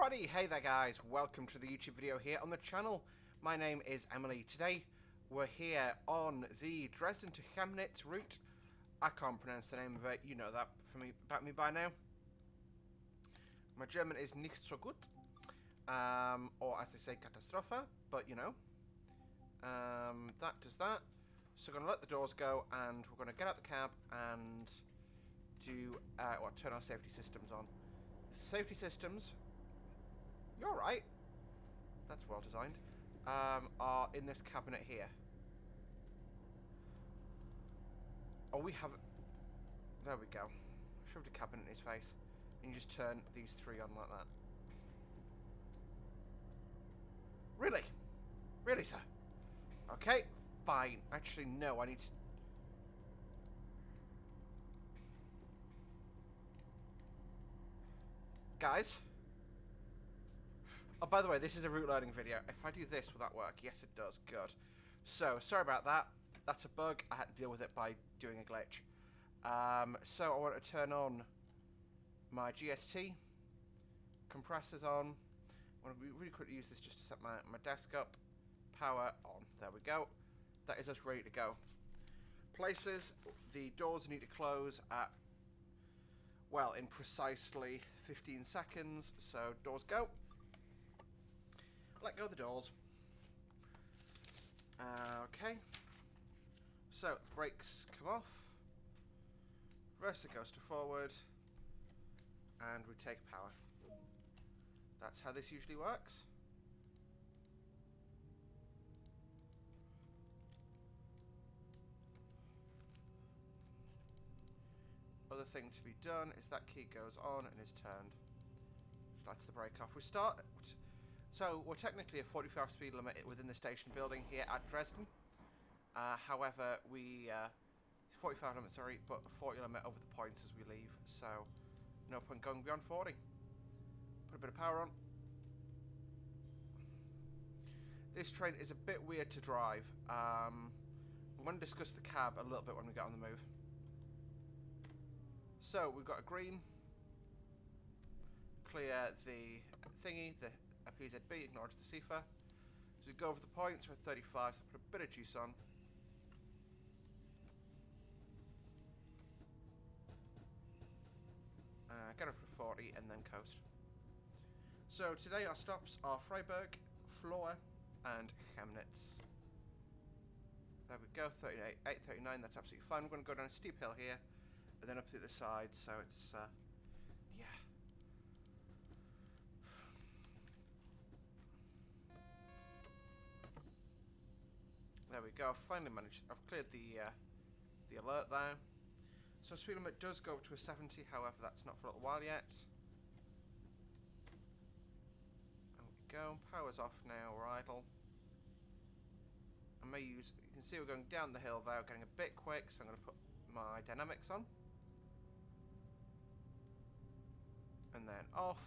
everybody! Hey there guys, welcome to the YouTube video here on the channel. My name is Emily. Today we're here on the Dresden to Chemnitz route. I can't pronounce the name of it, you know that about me by now. My German is nicht so gut, or as they say, Katastrophe, but you know. That does that. So we're going to let the doors go and we're going to get out the cab and do, turn our safety systems on. Safety systems, you're right, that's well designed, are in this cabinet here. Oh, we have, there we go, shoved a cabinet in his face, and you just turn these three on like that. Really? Really, sir? Okay, fine. Actually, no, I need to... Guys? Oh, by the way, this is a route learning video. If I do this, will that work? Yes, it does. Good. So, sorry about that. That's a bug. I had to deal with it by doing a glitch. So, I want to turn on my GST. Compressors on. I want to really quickly use this just to set my desk up. Power on. There we go. That is us ready to go. Places. The doors need to close at, well, in precisely 15 seconds. So, doors go. Let go of the doors. Okay. So, the brakes come off. Reverser goes to forward. And we take power. That's how this usually works. Other thing to be done is that key goes on and is turned. That's the brake off. We start... So, we're technically a 45 speed limit within the station building here at Dresden. However, we... 45 limit, sorry, but a 40 limit over the points as we leave. So, no point going beyond 40. Put a bit of power on. This train is a bit weird to drive. I'm going to discuss the cab a little bit when we get on the move. So, we've got a green. Clear the thingy, the PZB, acknowledge the CFA. So we go over the points, we're at 35, so put a bit of juice on. Get up to 40 and then coast. So today our stops are Freiburg, Floor and Chemnitz. There we go, 38, 839, that's absolutely fine. We're going to go down a steep hill here and then up the other side, so it's, yeah. There we go, I've finally managed, I've cleared the alert there. So speed limit does go up to a 70, however that's not for a little while yet. There we go, power's off now, we're idle. I may use, you can see we're going down the hill there, we're getting a bit quick, so I'm going to put my dynamics on. And then off.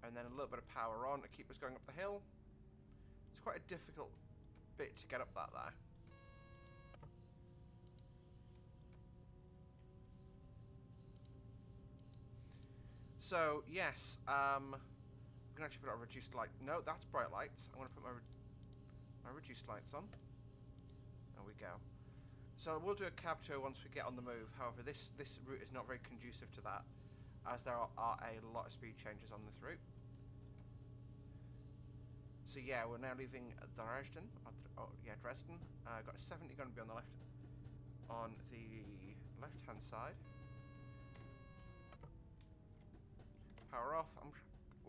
And then a little bit of power on to keep us going up the hill. It's quite a difficult bit to get up that there. So yes, we can actually put our reduced light. No, that's bright lights. I'm going to put my reduced lights on. There we go. So we'll do a cab tour once we get on the move. However, this route is not very conducive to that, as there are a lot of speed changes on this route. So yeah, we're now leaving Dresden. Oh yeah, Dresden. Got a 70 going to be on the left-hand side. Power off.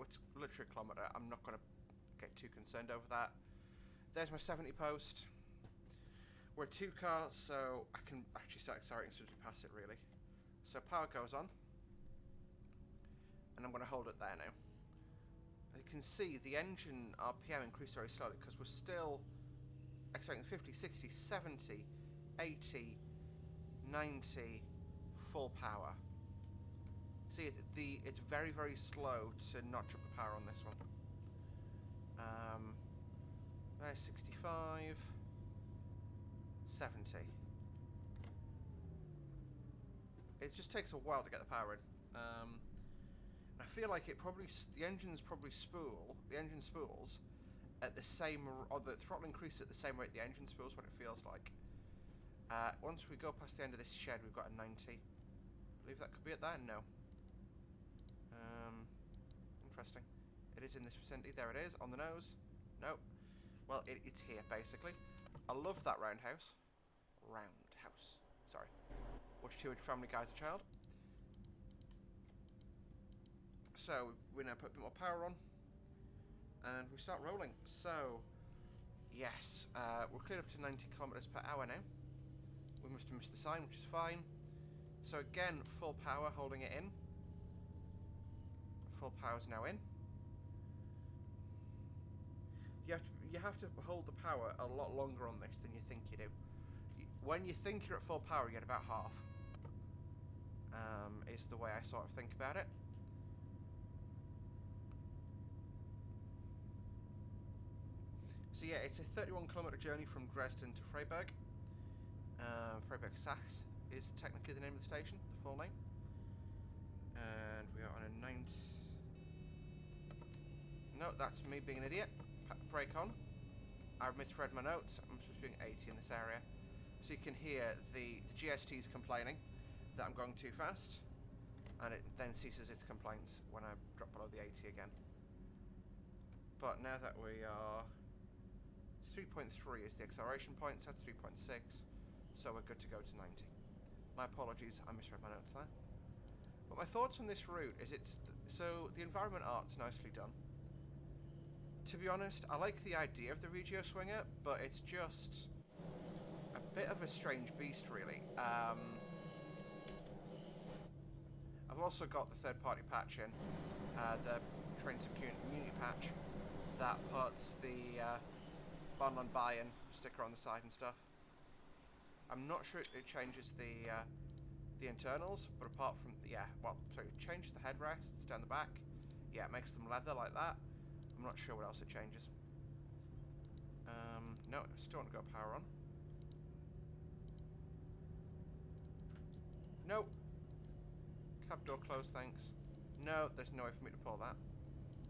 It's literally a kilometre. I'm not going to get too concerned over that. There's my 70 post. We're 2 cars, so I can actually start accelerating as soon as we pass it, really. So power goes on. And I'm going to hold it there now. You can see the engine RPM increased very slowly because we're still accelerating 50, 60, 70, 80, 90, full power. See, it's very, very slow to notch up the power on this one. There's 65, 70. It just takes a while to get the power in. I feel like it probably the engine spools at the same, or the throttle increases at the same rate the engine spools. What it feels like. Once we go past the end of this shed, we've got a 90. Believe that could be at that. No. Interesting. It is in this vicinity. There it is on the nose. No. Well, it's here basically. I love that roundhouse. Roundhouse. Sorry. Watch too much Family Guy as a child. So we now put a bit more power on, and we start rolling. So, yes, we're cleared up to 90 kilometers per hour now. We must have missed the sign, which is fine. So again, full power, holding it in. Full power's now in. You have to hold the power a lot longer on this than you think you do. When you think you're at full power, you get about half. Is the way I sort of think about it. So yeah, it's a 31-kilometer journey from Dresden to Freiburg. Freiburg Sachs is technically the name of the station, the full name. And we are on a 90... No, that's me being an idiot. Brake on. I've misread my notes. I'm supposed to be doing 80 in this area. So you can hear the GST's complaining that I'm going too fast. And it then ceases its complaints when I drop below the 80 again. But now that we are... 3.3 is the acceleration point, so that's 3.6. So we're good to go to 90. My apologies, I misread my notes there. But my thoughts on this route is so the environment art's nicely done. To be honest, I like the idea of the Regio Swinger, but it's just a bit of a strange beast, really. I've also got the third-party patch in, the Train Community patch, that puts the Bonland buy-in sticker on the side and stuff. I'm not sure it changes the internals, but apart from so it changes the headrests down the back. Yeah, it makes them leather like that. I'm not sure what else it changes. No, I still want to go power on. Nope. Cab door closed, thanks. No, there's no way for me to pull that.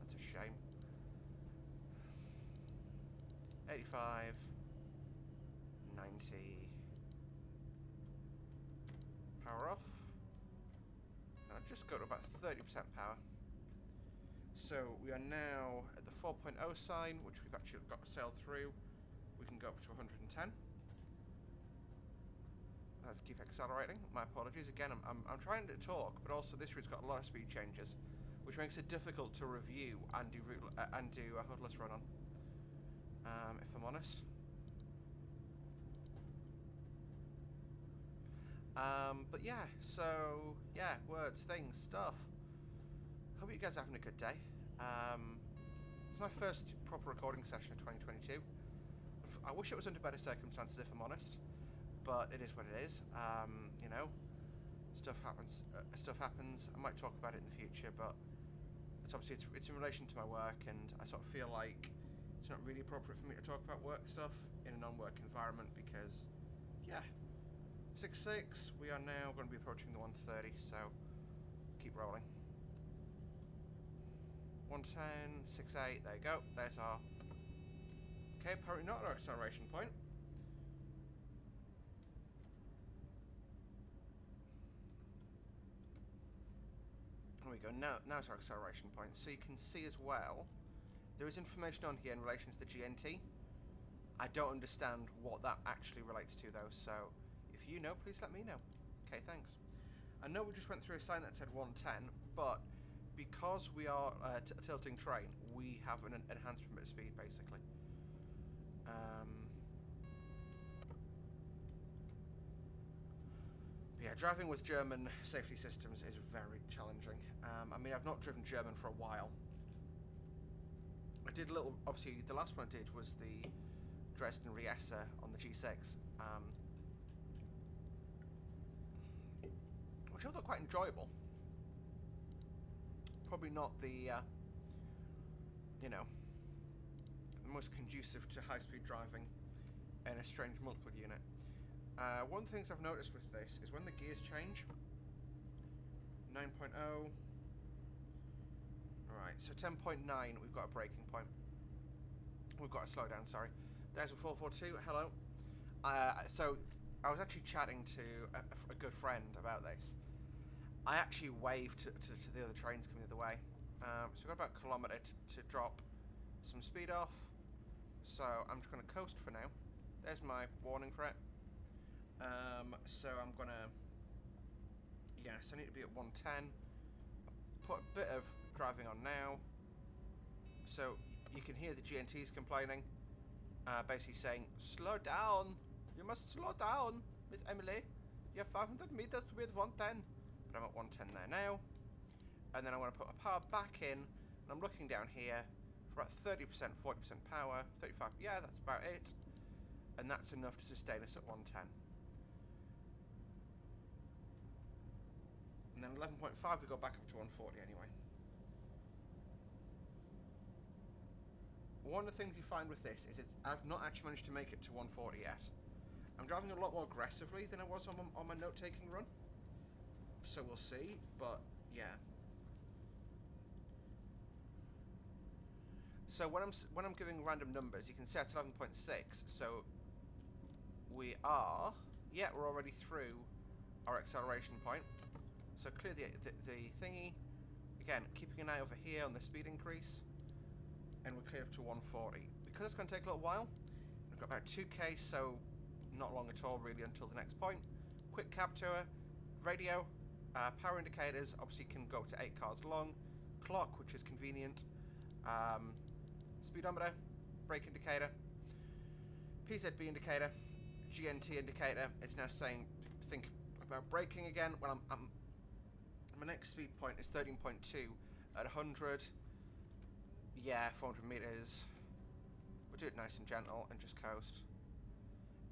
That's a shame. 85, 90, power off, and I'll just go to about 30% power. So we are now at the 4.0 sign, which we've actually got sailed through. We can go up to 110. Let's keep accelerating. My apologies again. I'm trying to talk, but also this route's got a lot of speed changes, which makes it difficult to review and do a hoodless run on. If I'm honest. But yeah, so yeah, words, things, stuff. Hope you guys are having a good day. It's my first proper recording session of 2022. I wish it was under better circumstances, if I'm honest, but it is what it is. You know, stuff happens. I might talk about it in the future, but it's obviously it's in relation to my work, and I sort of feel like it's not really appropriate for me to talk about work stuff in a non-work environment because, yeah, 6.6, we are now going to be approaching the 130, so keep rolling. 110, 6.8, there you go, there's our... Okay, apparently not our acceleration point. There we go, now it's our acceleration point, so you can see as well, there is information on here in relation to the GNT. I don't understand what that actually relates to though, so if you know, please let me know. Okay, thanks. I know we just went through a sign that said 110, but because we are a tilting train, we have an enhanced permitted speed, basically. Yeah, driving with German safety systems is very challenging. I mean, I've not driven German for a while. I did a little, obviously the last one I did was the Dresden Regio on the G6, which I thought quite enjoyable. Probably not the, you know, the most conducive to high-speed driving in a strange multiple unit. One of the things I've noticed with this is when the gears change, 9.0, Alright, so 10.9, we've got a braking point. We've got a slowdown, sorry. There's a 442, hello. So, I was actually chatting to a good friend about this. I actually waved to the other trains coming the other way. So we've got about a kilometre to drop some speed off. So I'm just going to coast for now. There's my warning for it. So I'm going to... Yes, I need to be at 110. Put a bit of driving on now. So you can hear the GNTs complaining. Basically saying, slow down. You must slow down, Miss Emily. You have 500 meters to be at 110. But I'm at 110 there now. And then I want to put my power back in. And I'm looking down here for about 30%, 40% power. 35, yeah, that's about it. And that's enough to sustain us at 110. And then 11.5 we go back up to 140 anyway. One of the things you find with this is I've not actually managed to make it to 140 yet. I'm driving a lot more aggressively than I was on my note-taking run. So we'll see, but yeah. So when I'm giving random numbers, you can see it's 11.6. So we are, yeah, we're already through our acceleration point. So clear the thingy. Again, keeping an eye over here on the speed increase. And we're clear up to 140. Because it's going to take a little while, we've got about 2k, so not long at all really until the next point. Quick cab tour, radio, power indicators, obviously can go to 8 cars long. Clock, which is convenient. Speedometer, brake indicator, PZB indicator, GNT indicator. It's now saying think about braking again. Well, my next speed point is 13.2 at 100. Yeah, 400 meters. We'll do it nice and gentle and just coast.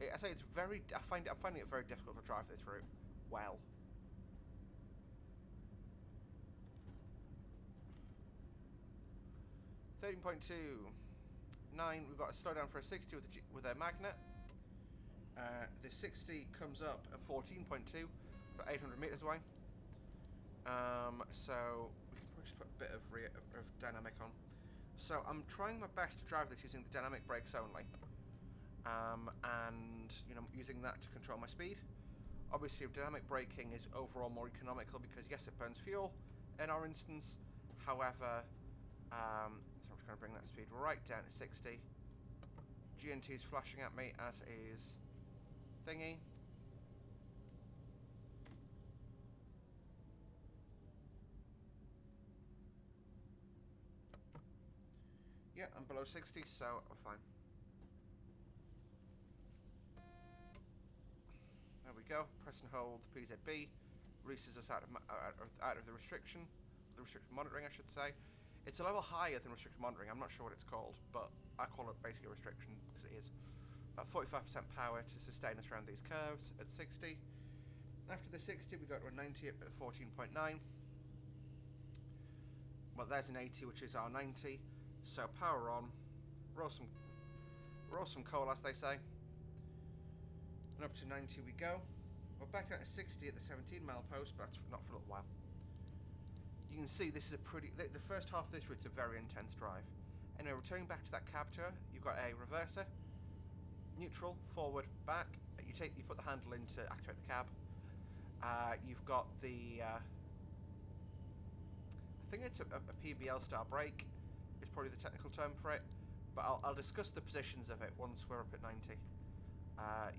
I say it's very. I'm finding it very difficult to drive this route well. $13.29. We've got a slowdown for a 60 with a magnet. The 60 comes up at 14.2, about 800 meters away. So we can just put a bit of dynamic on. So I'm trying my best to drive this using the dynamic brakes only, and using that to control my speed. Obviously, dynamic braking is overall more economical because yes, it burns fuel in our instance. However, so I'm just going to bring that speed right down to 60. GNT is flashing at me, as is thingy. Yeah, I'm below 60, so I'm fine. There we go. Press and hold PZB. Releases us out of the restriction. The restricted monitoring, I should say. It's a level higher than restricted monitoring. I'm not sure what it's called, but I call it basically a restriction because it is. About 45% power to sustain us around these curves at 60. After the 60, we go to a 90 at 14.9. Well, there's an 80, which is our 90. So power on, roll some coal, as they say, and up to 90 we go. We're back out to 60 at the 17 mile post, but not for a little while. You can see this is the first half of this route's a very intense drive. Anyway, returning back to that cab tour, you've got a reverser, neutral, forward, back. You put the handle in to activate the cab. You've got the, I think it's a PBL style brake. Is probably the technical term for it, but I'll discuss the positions of it once we're up at 90.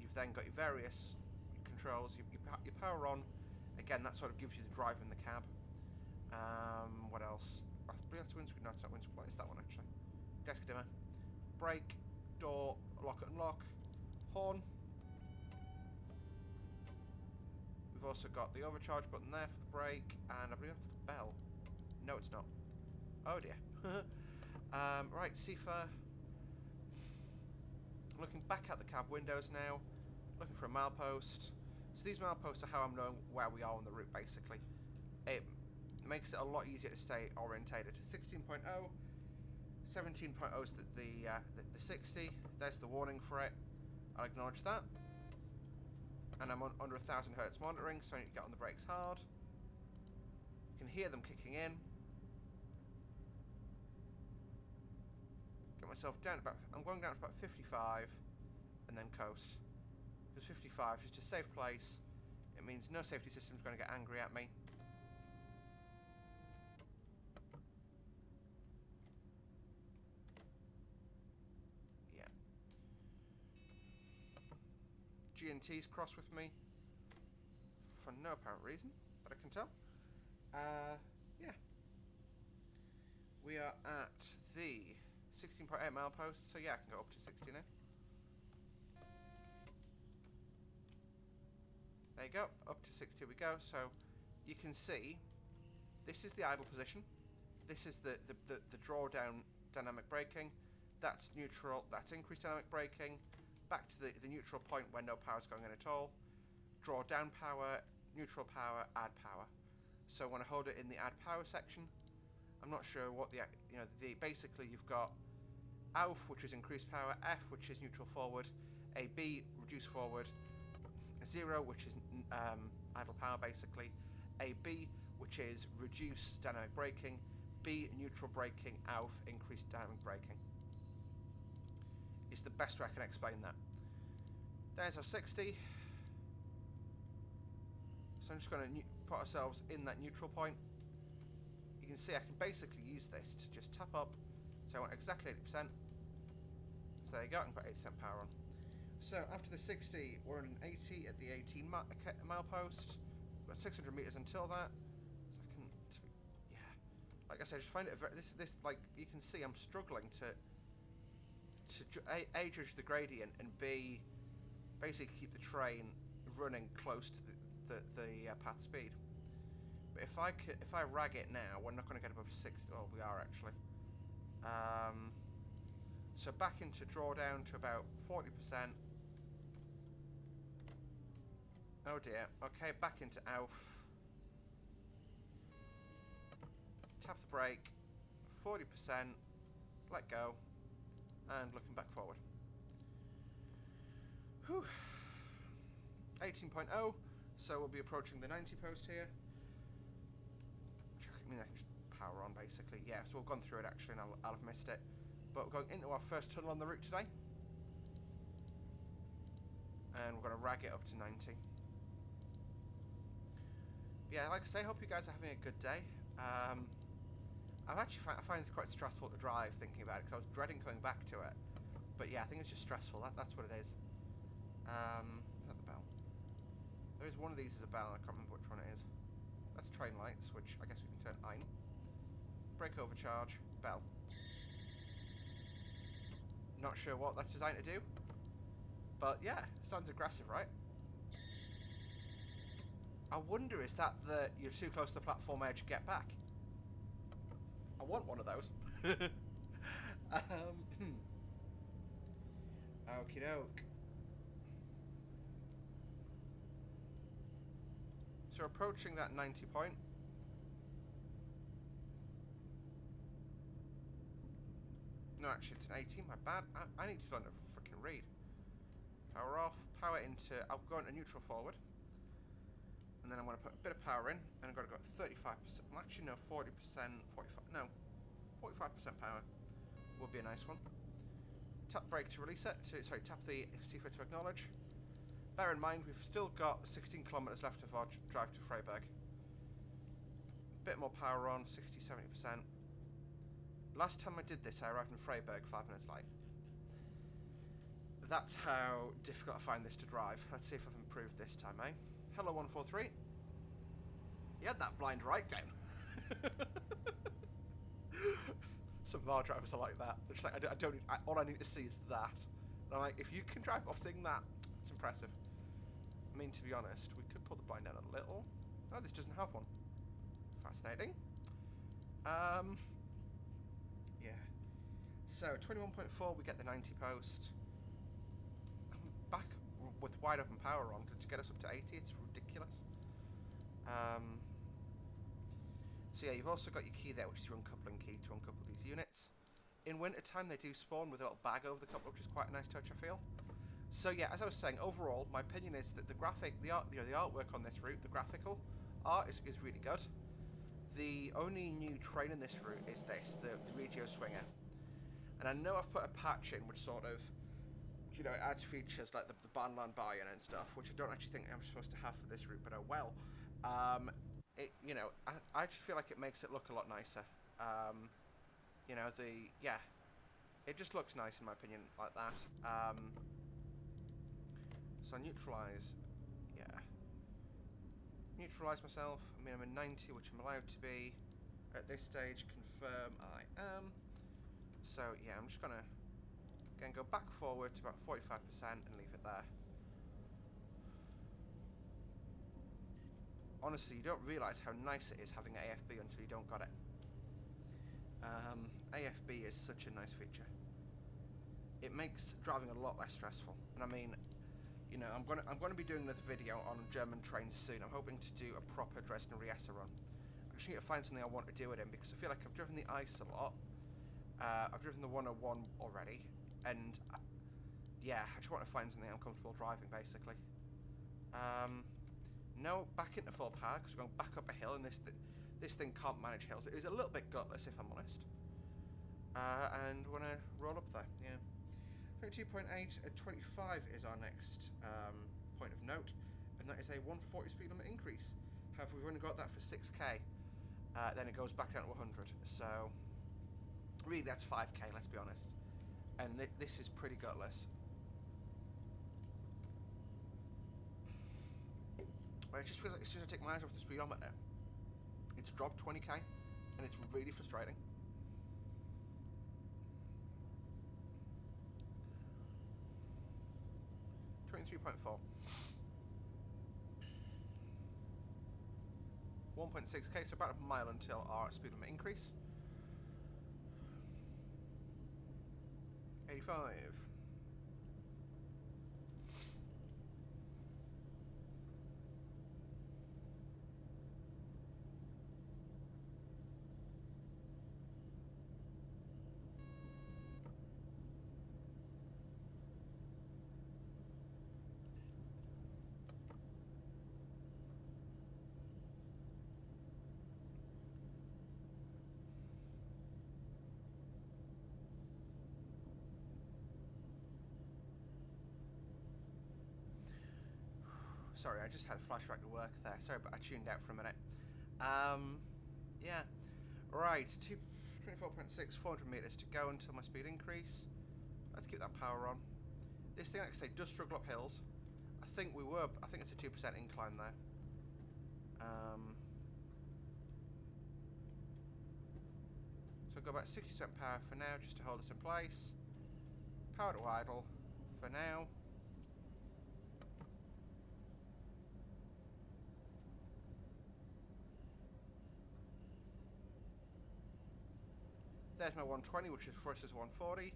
You've then got your various controls. Your power on. Again, that sort of gives you the drive in the cab. What else? I believe that's windscreen. No, it's not windscreen. What is that one actually? Desk dimmer. Brake, door, lock and unlock, horn. We've also got the overcharge button there for the brake, and I believe that's the bell. No, it's not. Oh dear. Right, Sifa. Looking back at the cab windows now, looking for a milepost. So these mileposts are how I'm knowing where we are on the route, basically. It makes it a lot easier to stay orientated. 16.0, 17.0 is the 60. There's the warning for it. I'll acknowledge that. And I'm under 1000 Hz monitoring, so I need to get on the brakes hard. You can hear them kicking in. myself down about... I'm going down to about 55 and then coast. Because 55 is just a safe place. It means no safety system's going to get angry at me. Yeah. G&T's cross with me. For no apparent reason that I can tell. Yeah. We are at the 16.8 mile post, so yeah, I can go up to 60 now. There you go, up to 60 we go. So you can see this is the idle position. This is the drawdown dynamic braking. That's neutral, that's increased dynamic braking. Back to the neutral point where no power's going in at all. Draw down power, neutral power, add power. So when I hold it in the add power section, I'm not sure what basically you've got AUF, which is increased power, F, which is neutral forward, AB, reduce forward, 0, which is idle power basically, AB, which is reduce dynamic braking, B, neutral braking, AUF, increased dynamic braking. Is the best way I can explain that. There's our 60. So I'm just going to put ourselves in that neutral point. You can see I can basically use this to just tap up. So I want exactly 80%. So there you go, I can put 80% power on. So after the 60, we're on an 80 at the 18 mile post. We've got 600 meters until that. So I can, yeah. Like I said, I just find it very, this like you can see I'm struggling to A, judge the gradient, and B, basically keep the train running close to the path speed. But if I rag it now, we're not going to get above 60. Well, we are actually. So back into drawdown to about 40%. Oh dear. Okay, back into AUF. Tap the brake. 40%. Let go. And looking back forward. Whew. 18.0. So we'll be approaching the 90 post here. I mean, I can just power on basically. Yeah, so we've gone through it actually, and I'll have missed it. But we're going into our first tunnel on the route today. And we're going to rag it up to 90. Yeah, like I say, I hope you guys are having a good day. I find this quite stressful to drive, thinking about it, because I was dreading coming back to it. But yeah, I think it's just stressful. That's what it is. Is that the bell? There is one of these as a bell, and I can't remember which one it is. That's train lights, which I guess we can turn on. Brake overcharge, bell. Not sure what that's designed to do. But yeah, sounds aggressive, right? I wonder, is that you're too close to the platform edge, get back? I want one of those. Okie doke. So approaching that 90 point. No, actually it's an 80, my bad. I need to learn to freaking read. Power off, power into, I'll go into neutral forward. And then I'm going to put a bit of power in, and I've got to go at 35%, well, actually no, 40%, 45, no, 45% power would be a nice one. Tap brake to release it, tap the CFA to acknowledge. Bear in mind, we've still got 16 kilometers left of our drive to Freiburg. Bit more power on, 60-70%. Last time I did this, I arrived in Freiburg 5 minutes late. That's how difficult I find this to drive. Let's see if I've improved this time, eh? Hello, 143. You had that blind right down. Some of our drivers are like that. They're just like, I don't need, all I need to see is that. And I'm like, if you can drive off seeing that, it's impressive. I mean, to be honest, we could pull the blind down a little. Oh, this doesn't have one. Fascinating. Yeah. So, 21.4, we get the 90 post. I'm back with wide open power on to get us up to 80. It's ridiculous. So yeah, you've also got your key there, which is your uncoupling key to uncouple these units. In wintertime, they do spawn with a little bag over the couple, which is quite a nice touch, I feel. So yeah, as I was saying, overall, my opinion is that the artwork on this route, the graphical art is really good. The only new train in this route is this, the Regio Swinger. And I know I've put a patch in which sort of, you know, it adds features like the Bahnland buy-in and stuff, which I don't actually think I'm supposed to have for this route, but oh well. You know, I just feel like it makes it look a lot nicer. You know, it just looks nice in my opinion, like that. So neutralise, yeah. Neutralise myself. I mean, I'm in 90, which I'm allowed to be. At this stage, confirm I am. So, yeah, I'm just going to, again, go back forward to about 45% and leave it there. Honestly, you don't realise how nice it is having AFB until you don't got it. AFB is such a nice feature. It makes driving a lot less stressful. And I mean, you know, I'm gonna be doing another video on German trains soon. I'm hoping to do a proper Dresden Regio run. I just need to find something I want to do it in, because I feel like I've driven the ice a lot. I've driven the 101 already, and yeah, I just want to find something I'm comfortable driving, basically. No, back into full power, because we're going back up a hill, and this thing can't manage hills. It is a little bit gutless, if I'm honest. And we're going to roll up there, yeah. 22.8 at 25 is our next point of note, and that is a 140 speed limit increase. However, we've only got that for 6k, then it goes back down to 100, so really that's 5k, let's be honest. And this is pretty gutless. But it just feels like as soon as I take my eyes off the speedometer, it's dropped 20k, and it's really frustrating. .4. 1.6k, so about a mile until our speed limit increase. 85. Sorry, I just had a flashback to work there. Sorry, but I tuned out for a minute. Yeah. Right, 24.6, 400 meters to go until my speed increase. Let's keep that power on. This thing, like I say, does struggle up hills. I think it's a 2% incline there. So go about 60% power for now, just to hold us in place. Power to idle for now. There's my 120, which is for us is 140.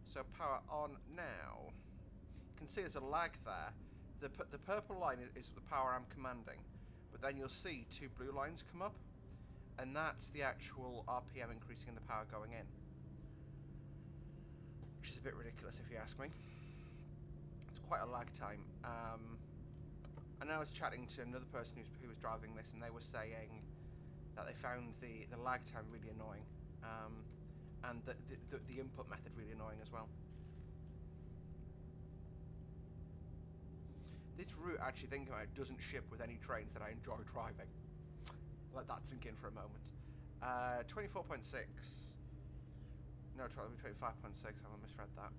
So power on now. You can see there's a lag there. The purple line is the power I'm commanding, but then you'll see two blue lines come up, and that's the actual RPM increasing in the power going in, which is a bit ridiculous if you ask me. It's quite a lag time. I know I was chatting to another person who was driving this, and they were saying that they found the lag time really annoying. And the input method really annoying as well. This route, actually thinking about it, doesn't ship with any trains that I enjoy driving. Let that sink in for a moment. 24.6. No, 25.6. I misread that.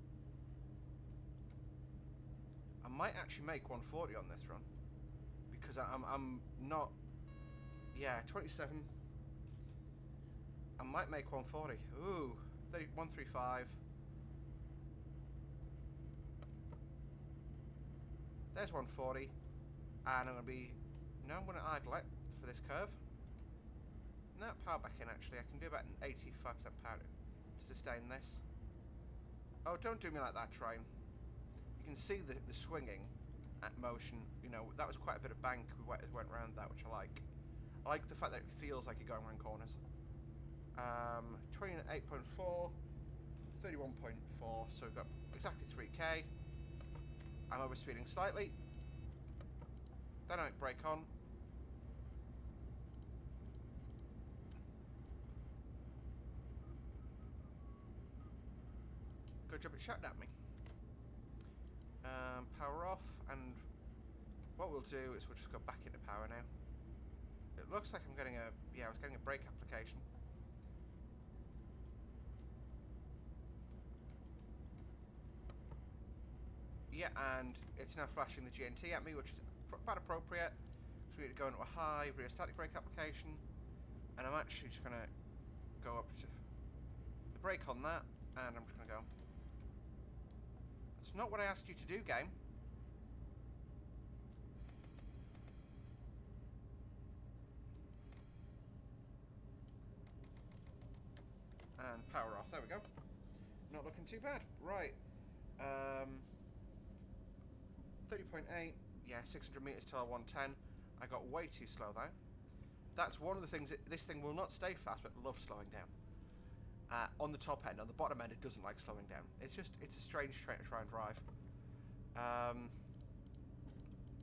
I might actually make 140 on this run, because I'm not. Yeah, 27. I might make 140. Ooh, 135. There's 140. And I'm going to be... No, I'm going to idle it for this curve. No, power back in actually. I can do about an 85% power to sustain this. Oh, don't do me like that, train. You can see the swinging at motion. You know, that was quite a bit of bank we went around that, which I like. I like the fact that it feels like you're going around corners. 28.4, 31.4, so we've got exactly 3k. I'm overspeeding slightly. Dynamic brake on. Good job at shouting at me. Power off, and what we'll do is we'll just go back into power now. It looks like I'm getting a... yeah, I was getting a brake application. Yeah, and it's now flashing the GNT at me, which is about appropriate. So we need to go into a high rheostatic brake application. And I'm actually just going to go up to the brake on that, and I'm just going to go. It's not what I asked you to do, game. And power off. There we go. Not looking too bad. Right. 30.8. Yeah, 600 meters till 110. I got way too slow though. That's one of the things. This thing will not stay fast, but loves slowing down. On the top end, on the bottom end, it doesn't like slowing down. It's a strange train to try and drive. I'll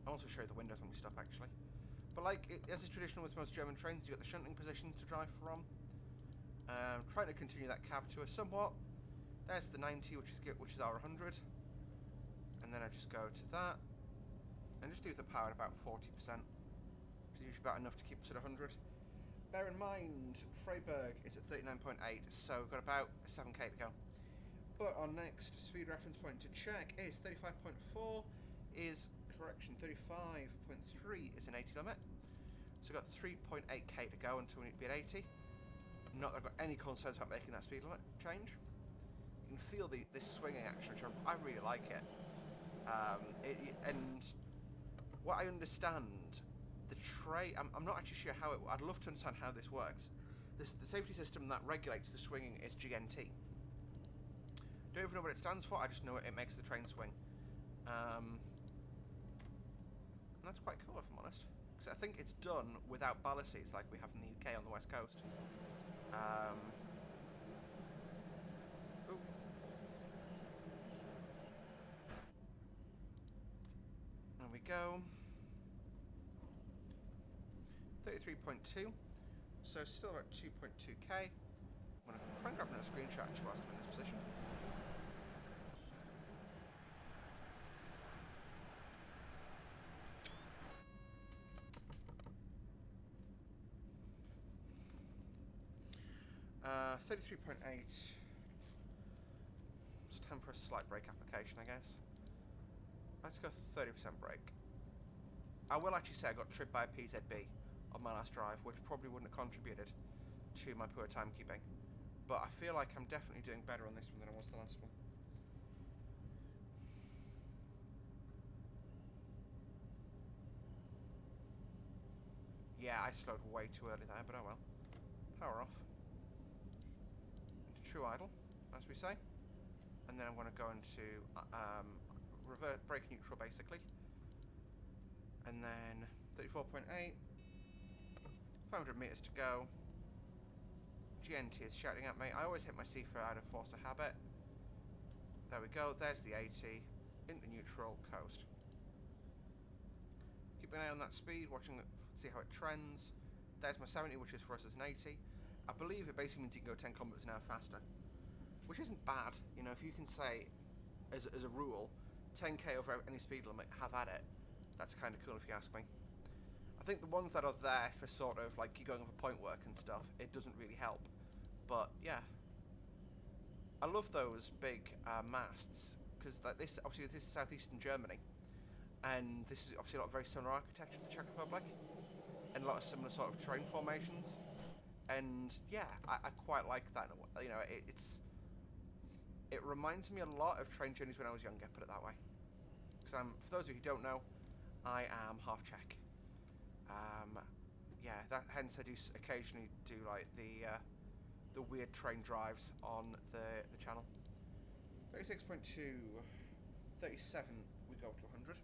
also show you the windows when we stop, actually. But like, as is traditional with most German trains, you've got the shunting positions to drive from. Trying to continue that cab to a somewhat. There's the 90, which is our 100. And then I just go to that. And just leave the power at about 40%. Which is usually about enough to keep us at 100. Bear in mind, Freiburg is at 39.8, so we've got about 7k to go. But our next speed reference point to check is 35.4, is, correction, 35.3 is an 80 limit. So we've got 3.8k to go until we need to be at 80. Not that I've got any concerns about making that speed limit change. You can feel this swinging action, which I really like it. And what I understand, the tray, I'm not actually sure how I'd love to understand how this works. The safety system that regulates the swinging is GNT. Don't even know what it stands for, I just know it makes the train swing. And that's quite cool, if I'm honest. Because I think it's done without ballasts like we have in the UK on the west coast. Ooh. There we go. 33.2, so still about 2.2k. I'm going to try and grab another screenshot actually whilst I'm in this position. Uh, 33.8. It's time for a slight brake application, I guess. Let's go 30% brake. I will actually say I got tripped by a PZB on my last drive, which probably wouldn't have contributed to my poor timekeeping. But I feel like I'm definitely doing better on this one than I was the last one. Yeah, I slowed way too early there, but oh well. Power off. Into true idle, as we say. And then I'm going to go into revert brake neutral, basically. And then 34.8. 500 meters to go. GNT is shouting at me. I always hit my C4 out of force of habit. There we go. There's the 80. Into neutral, coast. Keep an eye on that speed, watching it, see how it trends. There's my 70, which is for us as an 80. I believe it basically means you can go 10 kilometers an hour faster, which isn't bad. You know, if you can say, as a rule, 10k over any speed limit, have at it. That's kind of cool if you ask me. I think the ones that are there for sort of like you going over point work and stuff, it doesn't really help. But yeah, I love those big masts because this obviously this is southeastern Germany, and this is obviously a lot of very similar architecture to the Czech Republic, and a lot of similar sort of terrain formations. And yeah, I quite like that. You know, it reminds me a lot of train journeys when I was younger. Put it that way. Because for those of you who don't know, I am half Czech. Yeah, hence I do occasionally do like the weird train drives on the channel. 36.2, 37, we go up to 100.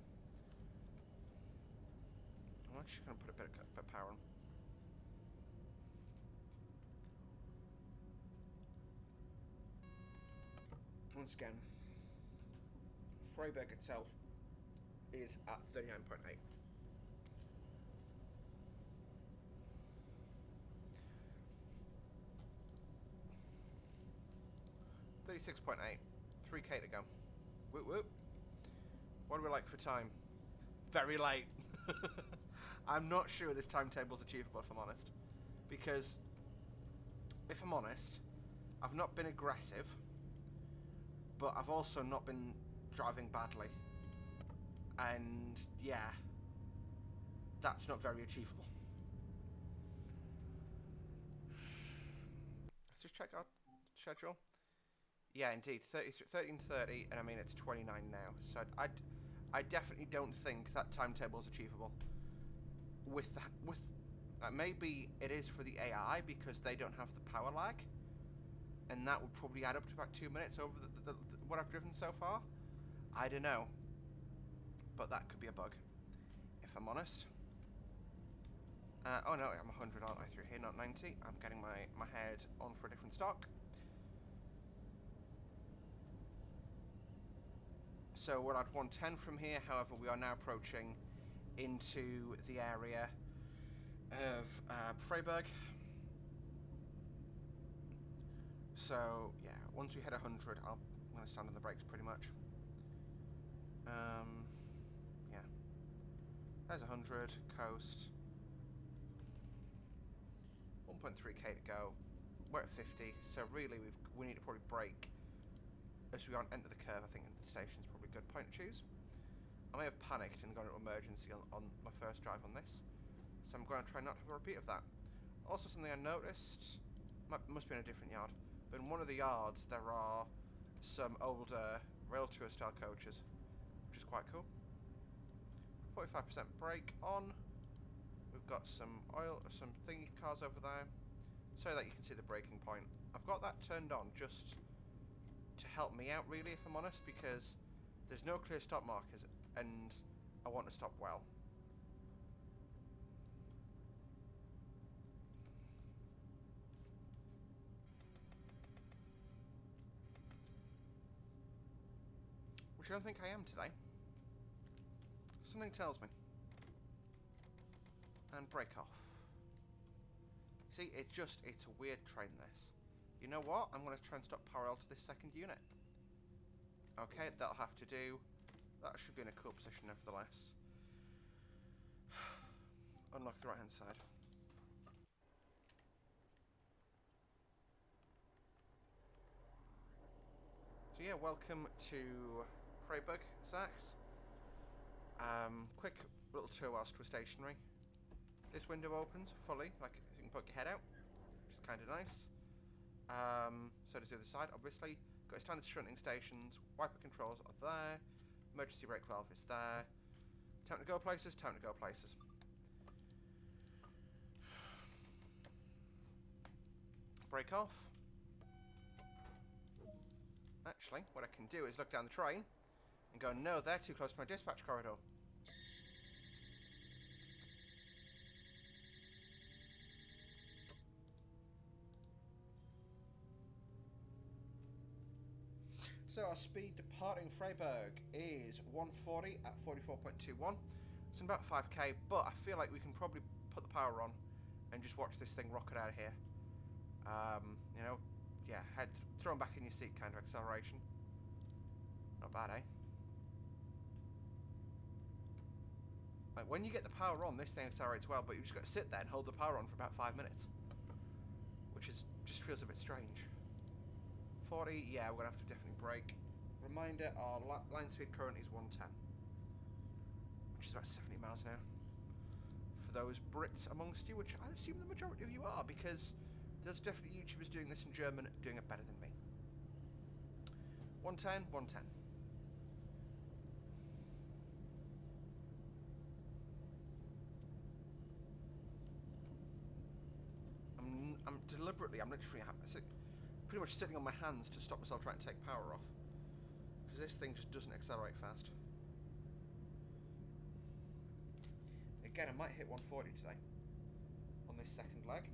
I'm actually going to put a bit of power on. Once again, Freiburg itself is at 39.8. 36.8, 3k to go. Whoop whoop. What do we like for time? Very late. I'm not sure this timetable's achievable, if I'm honest. Because, if I'm honest, I've not been aggressive, but I've also not been driving badly. And, yeah, that's not very achievable. Let's just check our schedule. Yeah, indeed, 13:30, and I mean it's 29 now. So I definitely don't think that timetable is achievable. With maybe it is for the AI because they don't have the power lag, and that would probably add up to about 2 minutes over what I've driven so far. I don't know, but that could be a bug, if I'm honest. Oh no, I'm 100, aren't I, through here, not 90. I'm getting my head on for a different stock. So we're at 110 from here, however we are now approaching into the area of Freiburg. So yeah, once we hit 100, I'm going to stand on the brakes pretty much. Yeah, there's 100, coast. 1.3k to go. We're at 50, so really we need to probably brake as we enter the curve. I think the station's probably a good point to choose. I may have panicked and gone into emergency on my first drive on this, so I'm going to try not to have a repeat of that. Also, something I noticed, must be in a different yard, but in one of the yards there are some older rail tour style coaches, which is quite cool. 45% brake on. We've got some some thingy cars over there, so that you can see the braking point. I've got that turned on just to help me out, really, if I'm honest, because there's no clear stop markers, and I want to stop well. Which I don't think I am today. Something tells me. And brake off. See, it's a weird train, this. You know what? I'm going to try and stop parallel to this second unit. Okay, that'll have to do. That should be in a cool position, nevertheless. Unlock the right-hand side. So yeah, welcome to Freiburg, Sachs. Quick little tour whilst we're stationary. This window opens fully, like you can poke your head out, which is kind of nice. So does the other side, obviously. Got your standard shunting stations, wiper controls are there, emergency brake valve is there. Time to go places, time to go places. Brake off. Actually, what I can do is look down the train and go, no, they're too close to my dispatch corridor. So our speed departing Freiburg is 140 at 44.21. It's in about 5k, but I feel like we can probably put the power on and just watch this thing rocket out of here. You know, yeah, head thrown back in your seat kind of acceleration. Not bad, eh? Like, when you get the power on, this thing accelerates well, but you've just got to sit there and hold the power on for about 5 minutes. Which is just feels a bit strange. 40, yeah, we're going to have to definitely brake. Reminder, our line speed currently is 110. Which is about 70 miles an hour. For those Brits amongst you, which I assume the majority of you are, because there's definitely YouTubers doing this in German, doing it better than me. 110, 110. I'm deliberately, I'm literally pretty much sitting on my hands to stop myself trying to take power off. Because this thing just doesn't accelerate fast. Again, I might hit 140 today. On this second leg.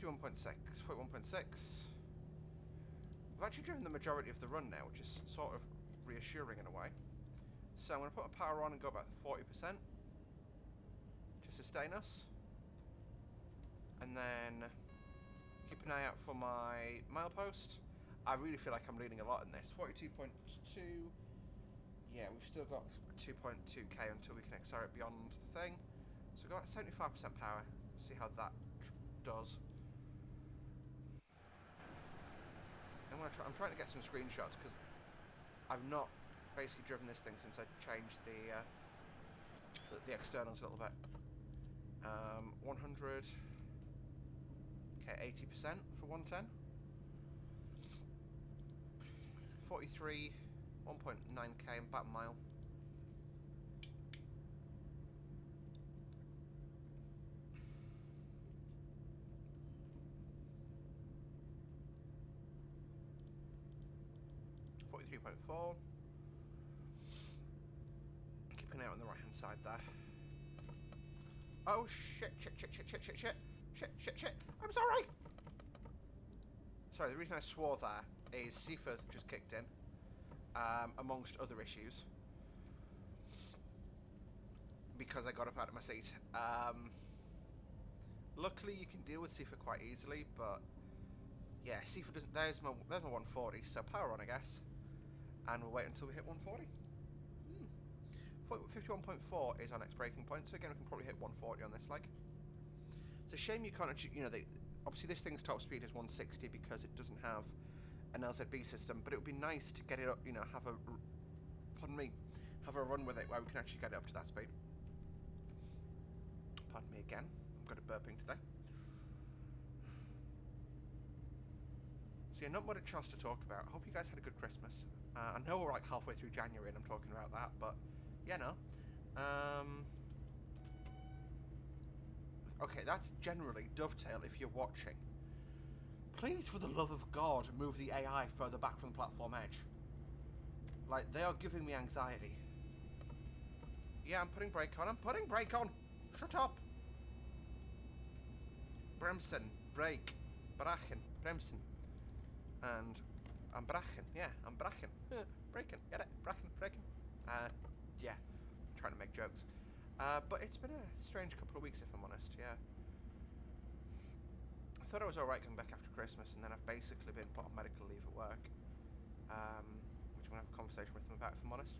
.6, 41.6. I've actually driven the majority of the run now, which is sort of reassuring in a way. So I'm going to put my power on and go about 40% to sustain us. And then keep an eye out for my milepost. I really feel like I'm leading a lot in this. 42.2. Yeah, we've still got 2.2k until we can accelerate beyond the thing. So we've got 75% power. See how that does. I'm trying to get some screenshots because I've not basically driven this thing since I changed the externals a little bit. 100. Okay, 80% for 110. 43, 1.9k, about a mile. .4. Keeping out on the right hand side there. Oh shit, shit, shit, shit, shit, shit, shit, shit, shit, shit. I'm sorry! Sorry, the reason I swore there is Sifa's just kicked in, amongst other issues. Because I got up out of my seat. Luckily you can deal with Sifa quite easily, but yeah, Sifa doesn't. There's my 140, so power on, I guess. And we'll wait until we hit 140. 51.4 is our next braking point, so again we can probably hit 140 on this leg. It's a shame you can't actually, obviously this thing's top speed is 160 because it doesn't have an LZB system, but it would be nice to get it up, have a run with it where we can actually get it up to that speed. Pardon me again, I'm good at burping today. So yeah, not much else to talk about. I hope you guys had a good Christmas. I know we're like halfway through January and I'm talking about that, but yeah, no. Okay, that's generally dovetail if you're watching. Please, for the love of God, move the AI further back from the platform edge. Like, they are giving me anxiety. Yeah, I'm putting brake on. I'm putting brake on! Shut up! Bremsen, brake, brachen, bremsen. And I'm brachen, yeah, I'm brachen. Braken, get it? Brachen, braken. Yeah, I'm trying to make jokes. But it's been a strange couple of weeks, if I'm honest, yeah. I thought I was alright coming back after Christmas, and then I've basically been put on medical leave at work. Which I'm going to have a conversation with them about, if I'm honest.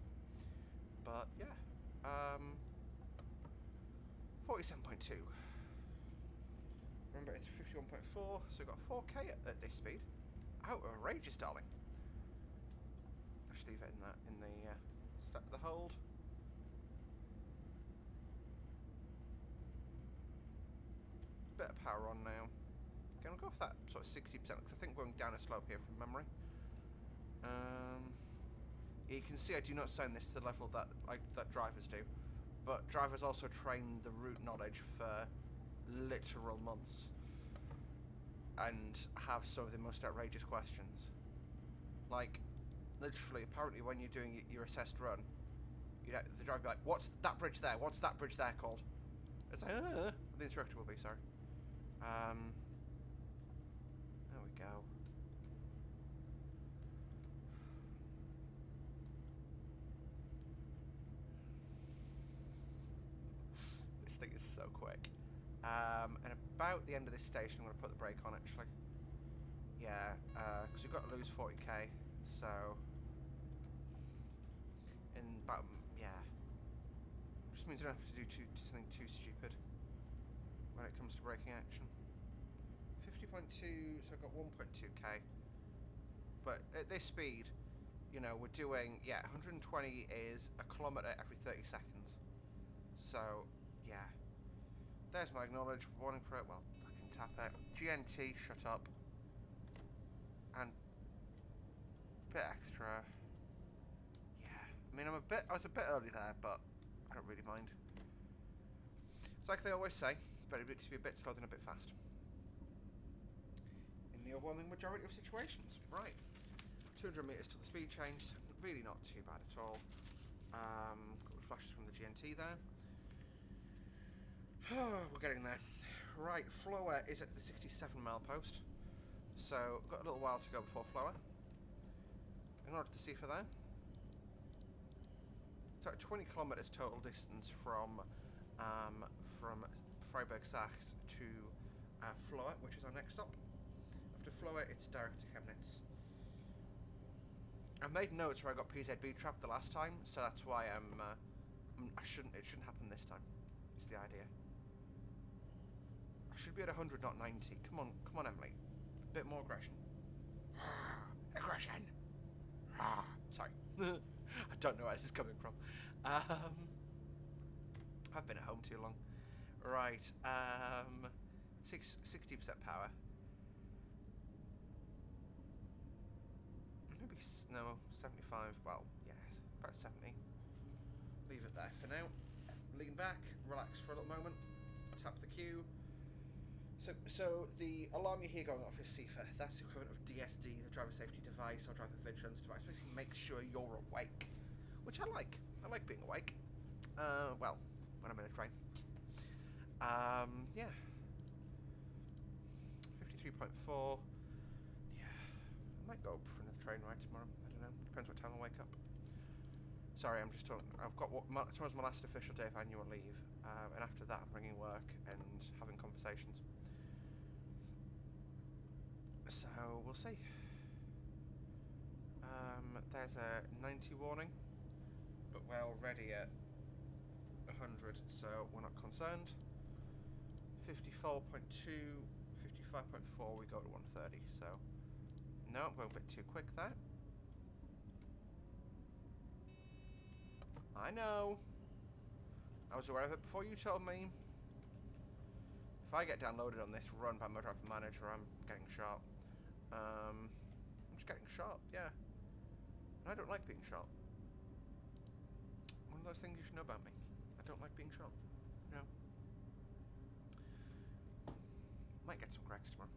But, yeah. 47.2. Remember, it's 51.4, so we've got 4k at this speed. Outrageous, darling. I'll just leave it in the hold. Bit of power on now. Gonna go for that sort of 60% because I think we're going down a slope here from memory. Yeah, you can see I do not sound this to the level that drivers do, but drivers also train the route knowledge for literal months and have some of the most outrageous questions. Like, literally, apparently when you're doing your assessed run, the driver will be like, what's that bridge there? What's that bridge there called? It's like, the instructor will be, sorry. There we go. This thing is so quick. And about the end of this station, I'm going to put the brake on, actually. Yeah, because we've got to lose 40k, so... in about, yeah. Just means I don't have to do something too stupid when it comes to braking action. 50.2, so I've got 1.2k. But at this speed, we're doing, 120 is a kilometre every 30 seconds. So, yeah. There's my acknowledge, warning for it. Well, I can tap it. GNT, shut up. And a bit extra. Yeah. I mean, I was a bit early there, but I don't really mind. It's like they always say, better to be a bit slow than a bit fast. In the overwhelming majority of situations. Right. 200 metres to the speed change. Really not too bad at all. Got the flashes from the GNT there. We're getting there. Right, Flower is at the 67 mile post. So, we've got a little while to go before Flower. In order to see for there. So, 20 kilometres total distance from Freiburg Sachs to Floa, which is our next stop. After Floa, it's direct to Chemnitz. I made notes where I got PZB trapped the last time, so that's why it shouldn't happen this time. Is the idea. I should be at 100, not 90. Come on, Emily. A bit more aggression. Aggression. Sorry. I don't know where this is coming from. I've been at home too long. Right. 60% power. Maybe no 75. Well, yeah, about 70. Leave it there for now. Lean back, relax for a little moment. Tap the Q. So the alarm you hear going off is CIFA. That's the equivalent of DSD, the driver safety device or driver vigilance device. Basically, make sure you're awake, which I like. I like being awake. Well, when I'm in a train. Yeah. 53.4. Yeah. I might go for another train ride tomorrow. I don't know. Depends what time I wake up. Sorry, I'm just talking. I've got tomorrow's my last official day of annual leave, and after that, I'm bringing work and having conversations. So we'll see. There's a 90 warning, but we're already at 100, so we're not concerned. 54.2, 55.4, we go to 130, so no, I'm going a bit too quick there. I know. I was aware of it before you told me. If I get downloaded on this run by my driver manager, I'm getting shot. I'm just getting shot, yeah. And I don't like being shot. One of those things you should know about me. I don't like being shot. No. Might get some cracks tomorrow.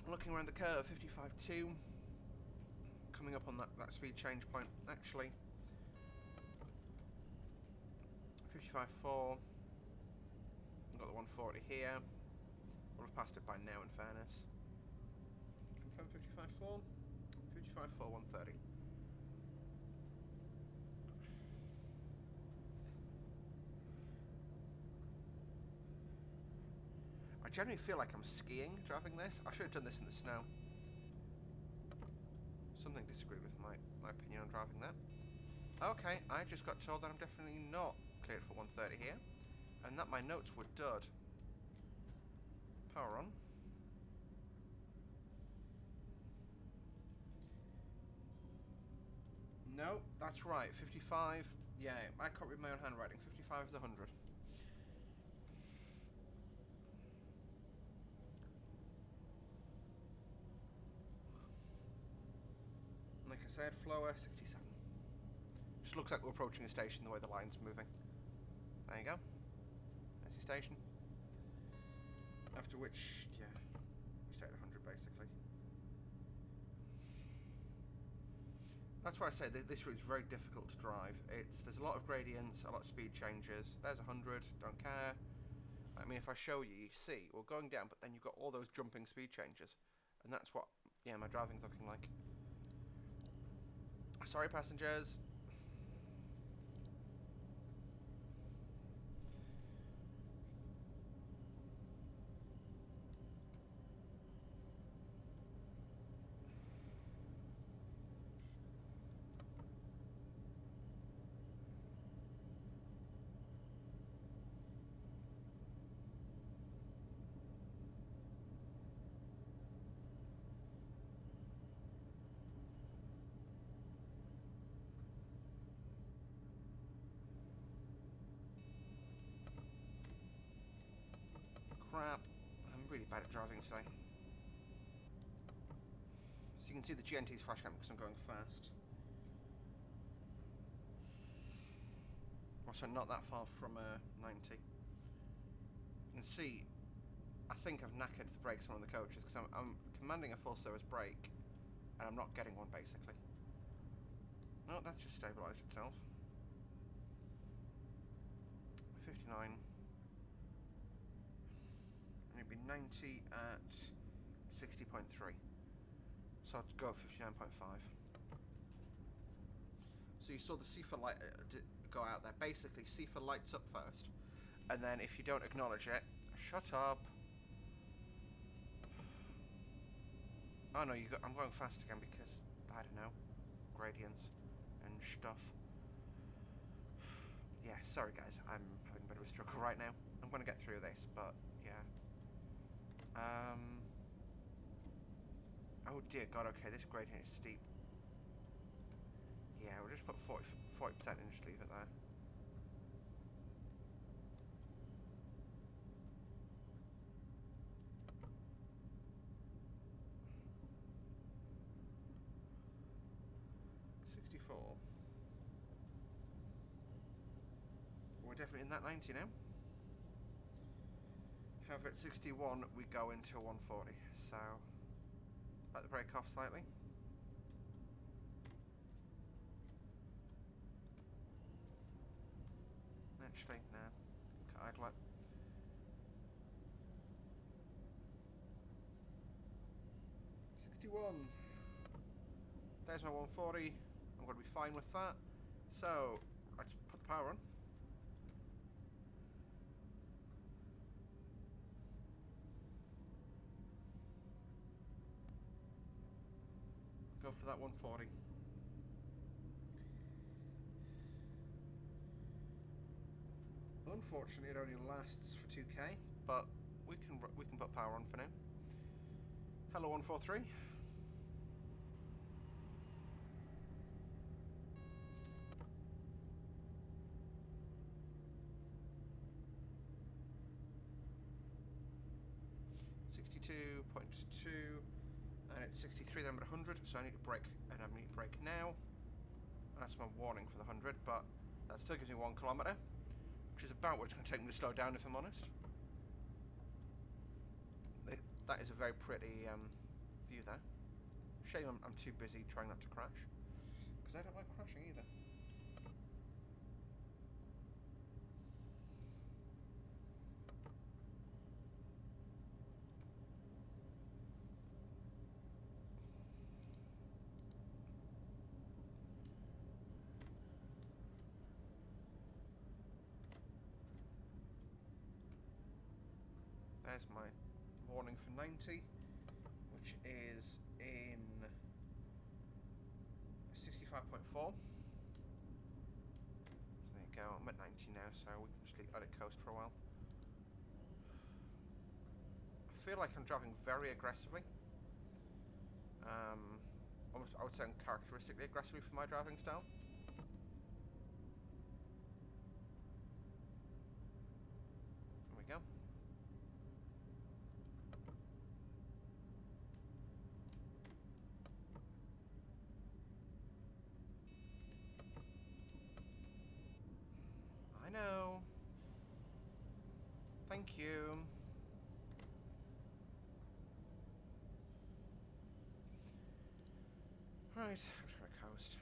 Looking around the curve, 55.2. Coming up on that speed change point, actually. 55.4. We've got the 140 here. We'll have passed it by now, in fairness. Confirm 55.4. 55.4, 130. I generally feel like I'm skiing driving this. I should have done this in the snow. Something disagreed with my opinion on driving there. Okay, I just got told that I'm definitely not cleared for 130 here, and that my notes were dud. Power on. No, that's right. 55. Yeah, I can't read my own handwriting. 55 is 100. Like I said, Floa 67. Just looks like we're approaching a station the way the line's moving. There you go. There's your station. After which, yeah, we stay at 100 basically. That's why I say this route is very difficult to drive. There's a lot of gradients, a lot of speed changes. There's 100, don't care. I mean, if I show you, you see, we're going down, but then you've got all those jumping speed changes. And that's what, yeah, my driving's looking like. Sorry, passengers. Crap. I'm really bad at driving today. So you can see the GNT's flashing because I'm going fast. Also not that far from 90. You can see, I think I've knackered the brakes on one of the coaches because I'm commanding a full service brake and I'm not getting one basically. No, that's just stabilised itself. 59. And it'd be 90 at 60.3. So I'd go 59.5. So you saw the CIFA light go out there. Basically, CIFA lights up first, And then if you don't acknowledge it, shut up. Oh no, I'm going fast again because, I don't know, gradients and stuff. Yeah, sorry guys, I'm having a bit of a struggle right now. I'm going to get through this, but yeah. Oh dear god, okay, this gradient is steep. Yeah, we'll just put 40% and just leave it there. We're definitely in that 90 now. However, at 61 we go into 140, so let the brake off slightly. Actually, no. Idle it. There's my 140. I'm going to be fine with that. So, let's put the power on. Go for that 140. Unfortunately, it only lasts for 2k, but we can put power on for now. Hello, 143. .2, and it's 63. Then I'm at 100, so I need to brake, and I need to brake now. That's my warning for the 100, but that still gives me 1 kilometre, which is about what it's going to take me to slow down, if I'm honest. That is a very pretty view there. Shame I'm too busy trying not to crash, because I don't like crashing either. There's my warning for 90, which is in 65.4. So there you go, I'm at 90 now, so we can just let it coast for a while. I feel like I'm driving very aggressively. Almost, I would say uncharacteristically aggressively for my driving style. There we go. I know. Thank you. Right, I'm just going to coast.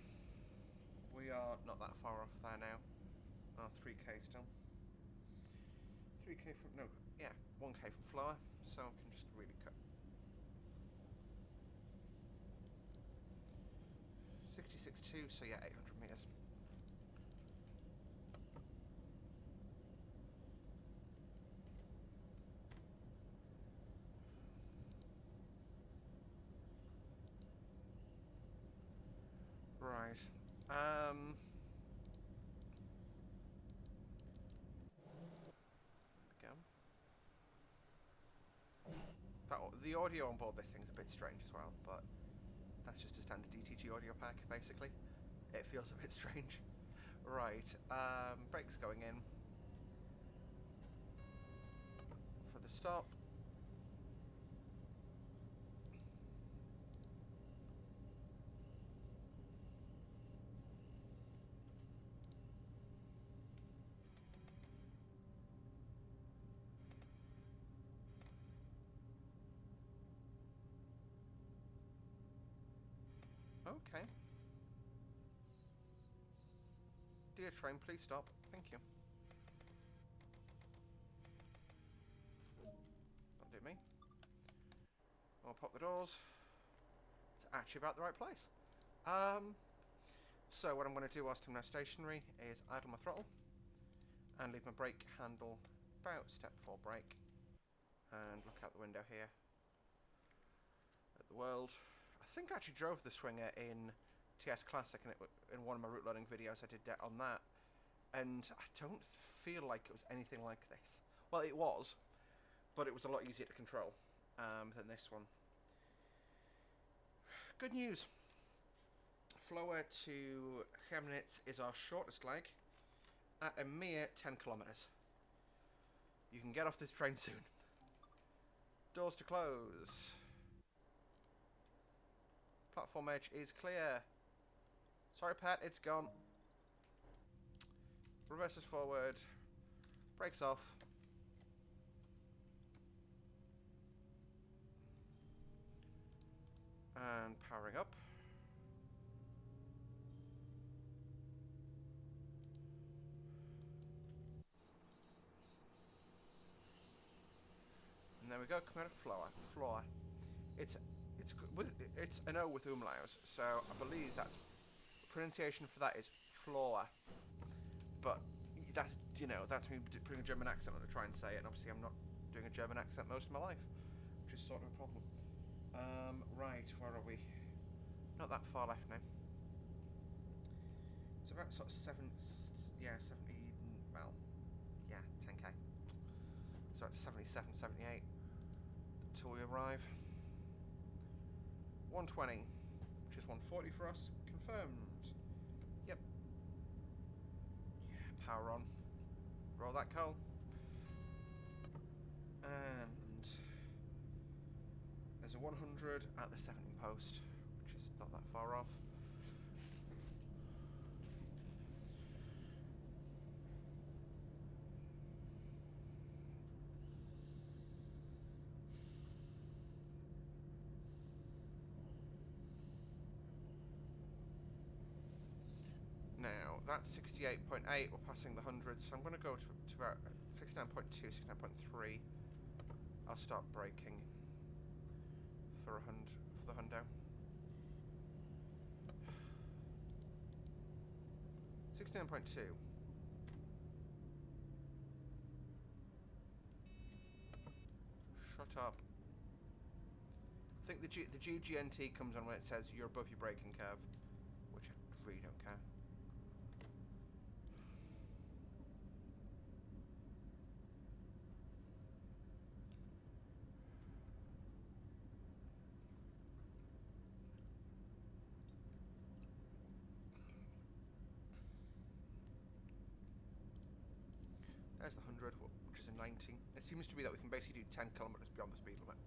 We are not that far off there now. Oh, 3k still. 3k from, no, yeah, 1k from floor, so I can just really cut. 66.2, so yeah, 800 metres. Right. The audio on board this thing's a bit strange as well, but that's just a standard DTG audio pack, basically. It feels a bit strange. Right, brakes going in. For the stop. Okay. Dear train, please stop. Thank you. That'll do me. I'll pop the doors. It's actually about the right place. So what I'm going to do whilst I'm now stationary is idle my throttle. And leave my brake handle about step 4 brake. And look out the window here at the world. I think I actually drove the Swinger in TS Classic, and in one of my route learning videos I did on that. And I don't feel like it was anything like this. Well, it was, but it was a lot easier to control than this one. Good news. Flower to Chemnitz is our shortest leg at a mere 10 kilometers. You can get off this train soon. Doors to close. Platform edge is clear. Sorry, Pat, it's gone. Reverses forward. Brakes off. And powering up. And there we go, come out of floor. It's an O with umlauts, so I believe that's pronunciation for that is floor. But that's, you know, that's me putting a German accent on to try and say it, and obviously I'm not doing a German accent most of my life, which is sort of a problem. Right, where are we? Not that far left now. It's about sort of 70, well, yeah, 10k. So it's 77, 78 till we arrive. 120, which is 140 for us. Confirmed. Yep. Yeah, power on. Roll that coal. And there's a 100 at the 70 post, which is not that far off. Now, that's 68.8, we're passing the 100, so I'm going to go to about 69.2, 69.3. I'll start braking for the hundo. 69.2. Shut up. I think the GGNT comes on when it says you're above your braking curve, which I really don't care. There's the 100, which is a 90. It seems to be that we can basically do 10 kilometers beyond the speed limit.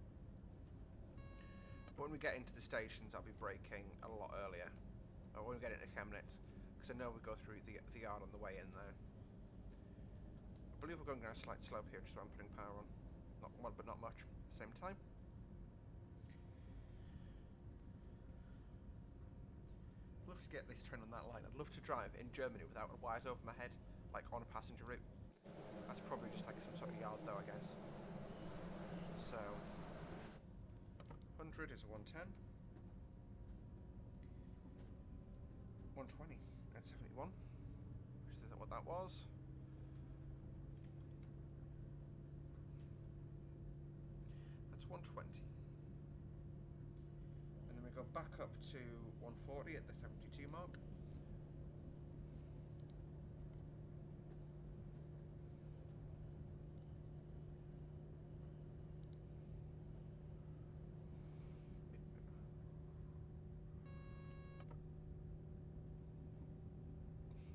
But when we get into the stations, I'll be braking a lot earlier. Or when we get into Chemnitz, because I know we go through the yard on the way in there. I believe we're going down a slight slope here, just so I'm putting power on. Not well, but not much at the same time. I'd love to get this train on that line. I'd love to drive in Germany without wires over my head, like on a passenger route. That's probably just like some sort of yard though, I guess. So 100 is a 110. 120 and 71, which isn't what that was. That's 120. And then we go back up to 140 at the 72 mark.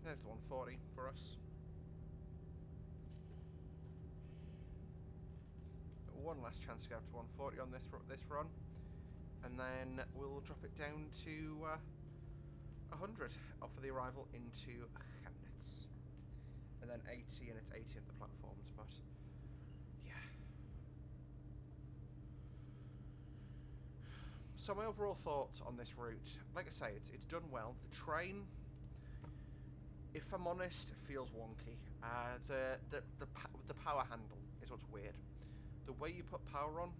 There's the 140 for us. One last chance to go up to 140 on this run, and then we'll drop it down to 100 for the arrival into Chemnitz, and then 80, and it's 80 at the platforms. But yeah. So my overall thoughts on this route, like I say, it's done well. The train, if I'm honest, it feels wonky. The power handle is what's weird. The way you put power on,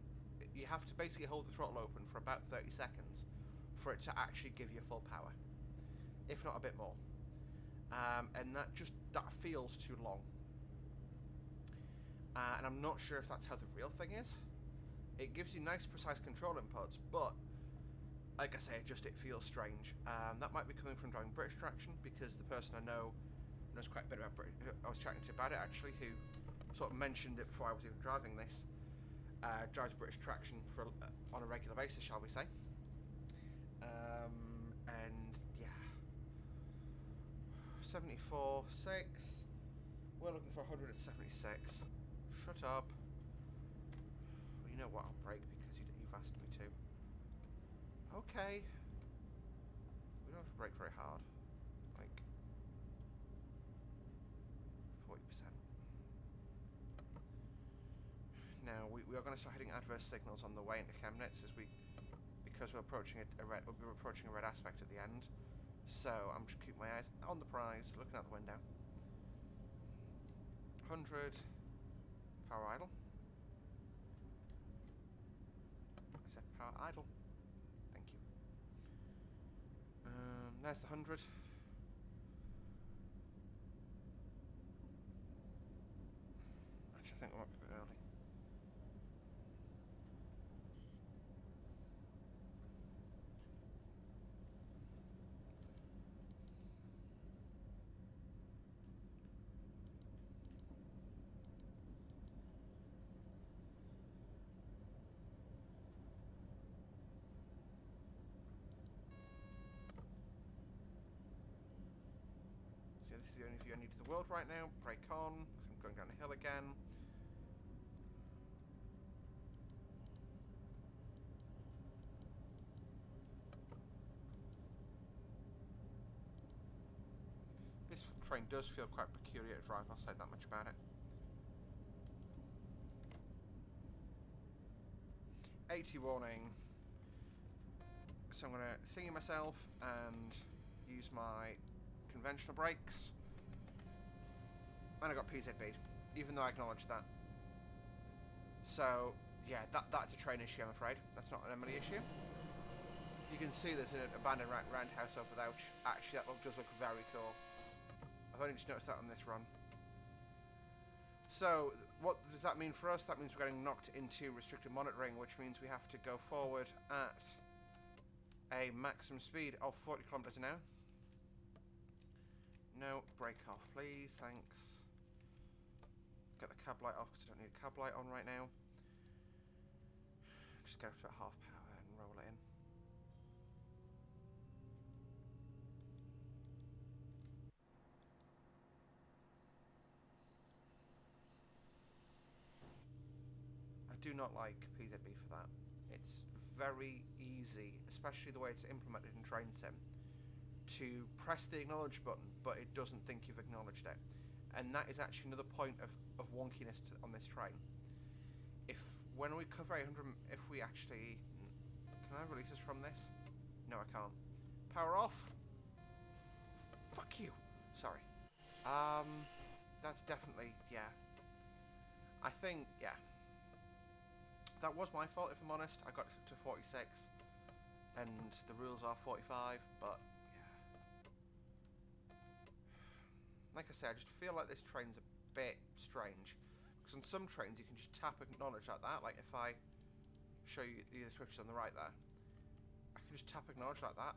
you have to basically hold the throttle open for about 30 seconds for it to actually give you full power, if not a bit more. And that feels too long. And I'm not sure if that's how the real thing is. It gives you nice, precise control inputs, but like I say, it feels strange. That might be coming from driving British traction, because the person I know knows quite a bit about British. I was chatting to about it actually, who sort of mentioned it before I was even driving this. Drives British traction for on a regular basis, shall we say? And yeah, 74.6. We're looking for 100 at 76. Shut up. Well, you know what? I'll brake because you've asked me to. Okay. We don't have to brake very hard. Like 40%. Now we are going to start hitting adverse signals on the way into Chemnitz because we're approaching we'll be approaching a red aspect at the end. So I'm just keeping my eyes on the prize, looking out the window. 100. Power idle. I said power idle. Thank you. There's the 100. Actually, I think we might be a bit early. So this is the only view I need of the world right now. Brake on, because I'm going down the hill again. This train does feel quite peculiar to drive, I'll say that much about it. 80 warning. So I'm going to thingy myself and use my conventional brakes. And I got PZB, even though I acknowledged that. So, yeah, that's a train issue, I'm afraid. That's not an Emily issue. You can see there's an abandoned roundhouse over there, which actually does look very cool. I've only just noticed that on this run. So, what does that mean for us? That means we're getting knocked into restricted monitoring, which means we have to go forward at a maximum speed of 40 kilometers an hour. No, brake off, please, thanks. Get the cab light off because I don't need a cab light on right now. Just get up to about half power and roll it in. I do not like PZB for that. It's very easy, especially the way it's implemented in Train Sim, to press the acknowledge button, but it doesn't think you've acknowledged it. And that is actually another point of wonkiness on this train. When we cover 800, if we actually... Can I release us from this? No, I can't. Power off! Fuck you! Sorry. That's definitely, yeah. I think, yeah. That was my fault, if I'm honest. I got to 46, and the rules are 45, but, yeah. Like I say, I just feel like this train's a bit strange. Because on some trains you can just tap acknowledge like that. Like if I show you the switches on the right there, I can just tap acknowledge like that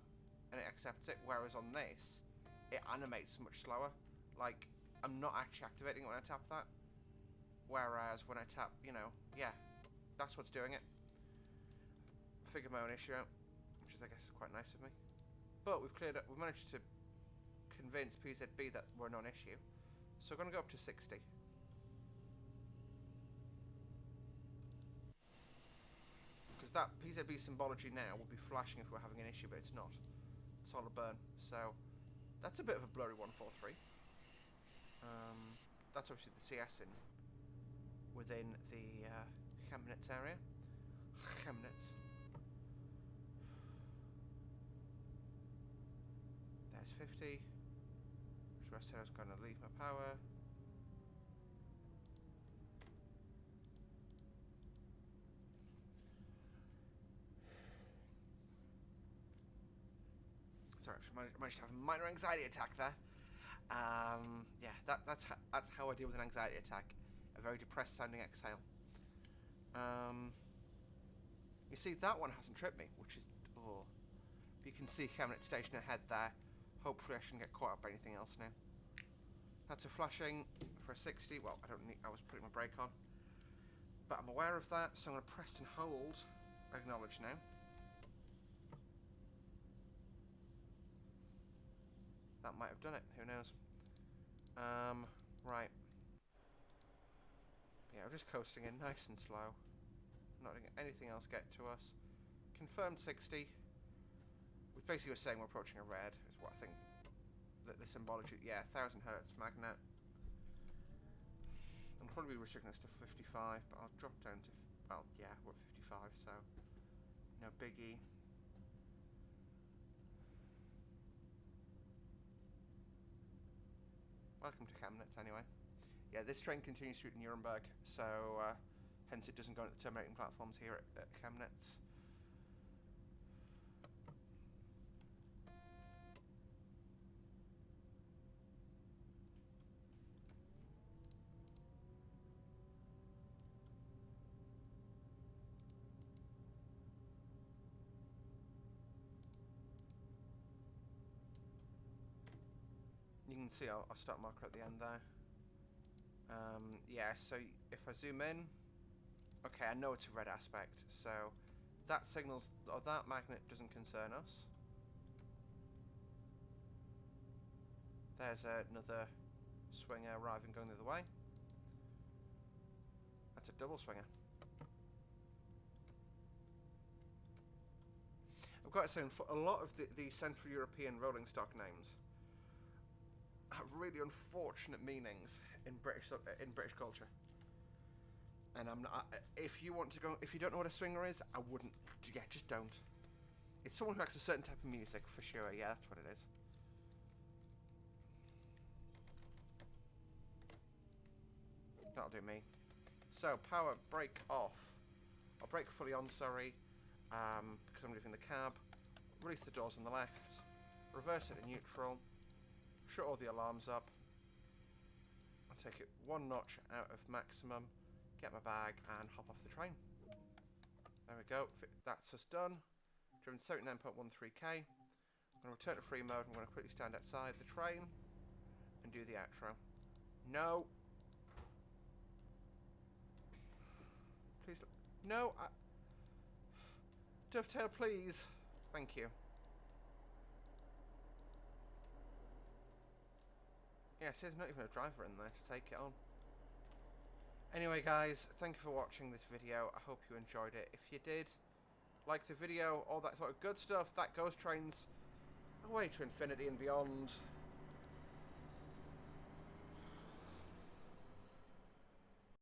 and it accepts it. Whereas on this, it animates much slower. Like I'm not actually activating it when I tap that. Whereas when I tap, you know, yeah, that's what's doing it. Figure my own issue out, which is I guess quite nice of me. But we've managed to convince PZB that we're a non-issue. So we're going to go up to 60. That PZB symbology now will be flashing if we're having an issue, but it's not. It's all a burn. So that's a bit of a blurry 143. That's obviously the CS within the Chemnitz area. Chemnitz. There's 50. Which I said I was going to leave my power. Sorry, I managed to have a minor anxiety attack there. Yeah, that's how I deal with an anxiety attack. A very depressed sounding exhale. You see, that one hasn't tripped me, which is... Oh. You can see Chemnitz station ahead there. Hopefully I shouldn't get caught up by anything else now. That's a flashing for a 60. Well, I don't need... I was putting my brake on. But I'm aware of that, so I'm going to press and hold. Acknowledge now. That might have done it. Who knows? Right. Yeah, we're just coasting in nice and slow. Not letting anything else get to us. Confirmed 60. We basically were saying we're approaching a red, is what I think that the symbology... Yeah, 1000 hertz magnet. I'm probably restricting us to 55, but I'll drop down to... Well, yeah, we're at 55, so... No biggie. Welcome to Chemnitz, anyway. Yeah, this train continues through to Nuremberg, so hence it doesn't go into the terminating platforms here at Chemnitz. You can see our start marker at the end there. Yeah, so if I zoom in, okay, I know it's a red aspect, so that signals, or that magnet doesn't concern us. There's another swinger arriving going the other way. That's a double swinger. I've got to say, a lot of the Central European rolling stock names have really unfortunate meanings in British culture. And I'm not, if you want to go, if you don't know what a swinger is, I wouldn't. Yeah, just don't. It's someone who likes a certain type of music for sure. Yeah, that's what it is. That'll do me. So power brake off. I'll brake fully on. Sorry, because I'm leaving the cab. Release the doors on the left. Reverse it to neutral. Shut all the alarms up. I'll take it one notch out of maximum. Get my bag and hop off the train. There we go. That's us done. Driven 79.13k. I'm going to return to free mode. I'm going to quickly stand outside the train and do the outro. No. Please. No. Dovetail, please. Thank you. Yes, there's not even a driver in there to take it on. Anyway, guys, thank you for watching this video. I hope you enjoyed it. If you did, like the video, all that sort of good stuff. That ghost train's away to infinity and beyond.